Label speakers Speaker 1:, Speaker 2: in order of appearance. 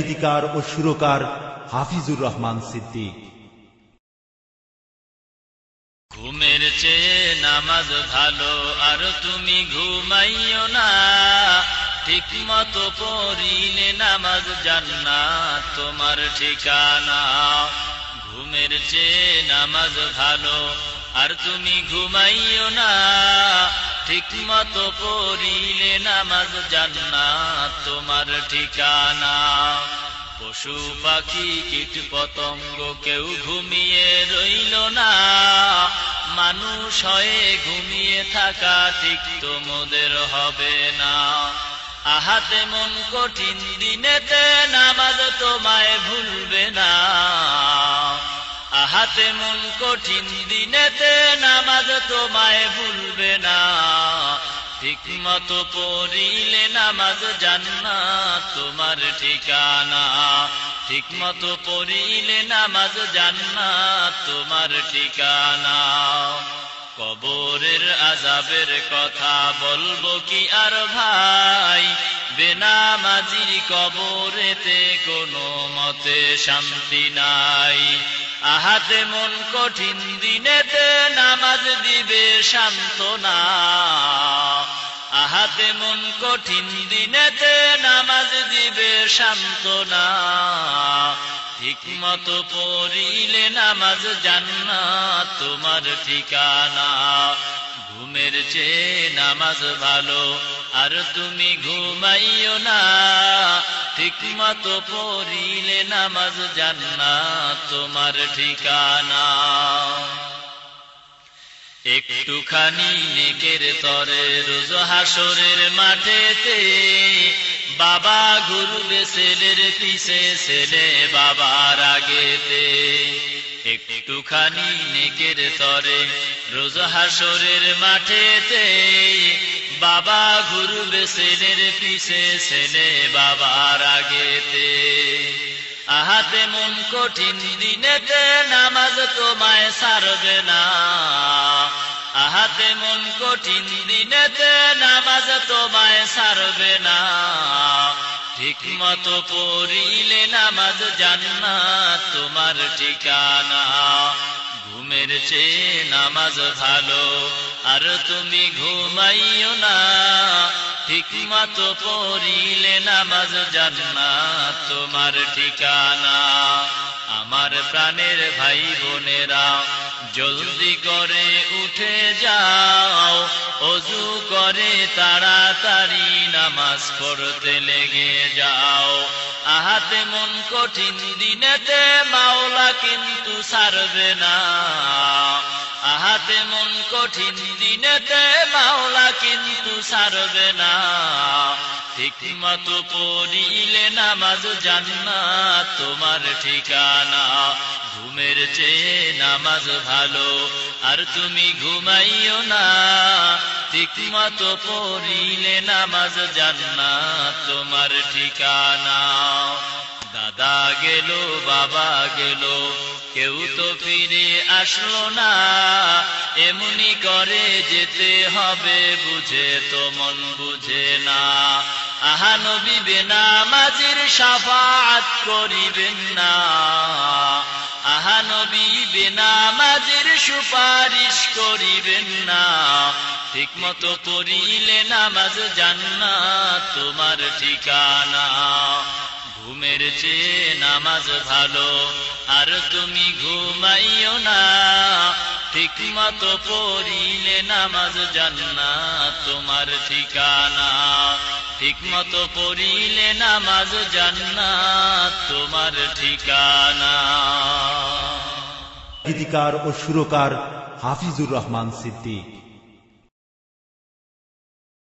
Speaker 1: গীতিকার ও সুরকার হাফিজুর রহমান সিদ্দিক।
Speaker 2: ঘুমের চেয়ে নামাজ ভালো, আর তুমি ঘুমাইও না। ঠিক মতো পড়িলে নামাজ জান্নাত তোমার ঠিকানা। ঘুমের চেয়ে নামাজ ভালো, আর তুমি ঘুমাইও না। ঠিক মতো পড়িলে নামাজ জান্নাত তোমার ঠিকানা। পশু পাখি কীট পতঙ্গ কেউ ঘুমিয়ে রইল না। মানুষ হয়ে ঘুমিয়ে থাকা ঠিক তোমাদের হবে না। আহাতে মন কঠিন দিনেতে নামাজ তোমায় ভুলবে না। আহাতে মন কঠিন দিনেতে নামাজ তোমায় ভুলবে না। ঠিক মতো পড়িলে নামাজ জান্নাত তোমার ঠিকানা। ঠিক মতো পড়িলে নামাজ জান্নাত তোমার ঠিকানা। কবরের আযাবের কথা বলবো কি আর ভাই, বেনামাজির কবরেতে কোনো মতে শান্তি নাই। আহাতে মন কঠিন দিনেতে নামাজ দিবে সান্ত্বনা। আহাতে মন কঠিন দিনেতে নামাজ দিবে সান্ত্বনা। ঠিক মতো পড়িলে নামাজ জান্নাত তোমার ঠিকানা। ঘুমের চেয়ে নামাজ ভালো, আর তুমি ঘুমাইও না। ঠিক মতো পড়িলে নামাজ জান্নাত তোমার ঠিকানা। একটুখানি নেকের তরে রোজ হাসরের মাঠেতে, বাবা ঘুরবে ছেলের পিছে, ছেলে বাবার আগেতে। একটুখানি নেকের তরে রোজ হাসরের মাঠেতে, বাবা ঘুরবে ছেলের পিছে, ছেলে বাবার আগেতে। আহাতে মন কঠিন দিনেতে নামাজ তোমায় ছাড়বে না। আহাতে মন কঠিন দিনেতে নামাজ তোমায় ছাড়বে না। ঠিক মতো পড়িলে নামাজ জান্নাত তোমার ঠিকানা। ঘুমের চেয়ে নামাজ ভালো, আর তুমি ঘুমাইও না। ঠিক মতো পড়িলে নামাজ জান্নাত তোমার ঠিকানা। আমার প্রাণের ভাই বোনেরা, জলদি করে উঠে যাও। ওযু করে তাড়াতাড়ি নামাজ পড়তে লেগে যাও। আহাতে মন কঠিন দিনেতে মাওলা কিন্তু ছাড়বে না। আহাতে মন কঠিন দিনেতে মাওলা কিন্তু ছাড়বে না। ঠিক মতো পড়িলে নামাজ জান্নাত তোমার ঠিকানা। ঘুমের চেয়ে নামাজ ভালো, আর তুমি ঘুমাইও না। ঠিক মতো পড়িলে নামাজ জান্নাত তোমার ঠিকানা। দাদা গেল বাবা গেল, কেউ তো ফিরে আসলো না। এমনি করে যেতে হবে বুঝে তো মন বুঝে না। আহা নবী বেনামাজির শাফাআত করিবেন না। আহা নবী বেনামাজির সুপারিশ করিবেন না। ঠিক মতো পড়িলে নামাজ জান্নাত তোমার ঠিকানা। ঘুমের চেয়ে নামাজ ভালো, আর তুমি ঘুমাইও না। ঠিক মতো পড়িলে নামাজ জান্নাত তোমার ঠিকানা। ঠিক মতো পড়িলে নামাজ জান্নাত তোমার ঠিকানা।
Speaker 1: গীতিকার ও সুরকার হাফিজুর রহমান সিদ্দিক।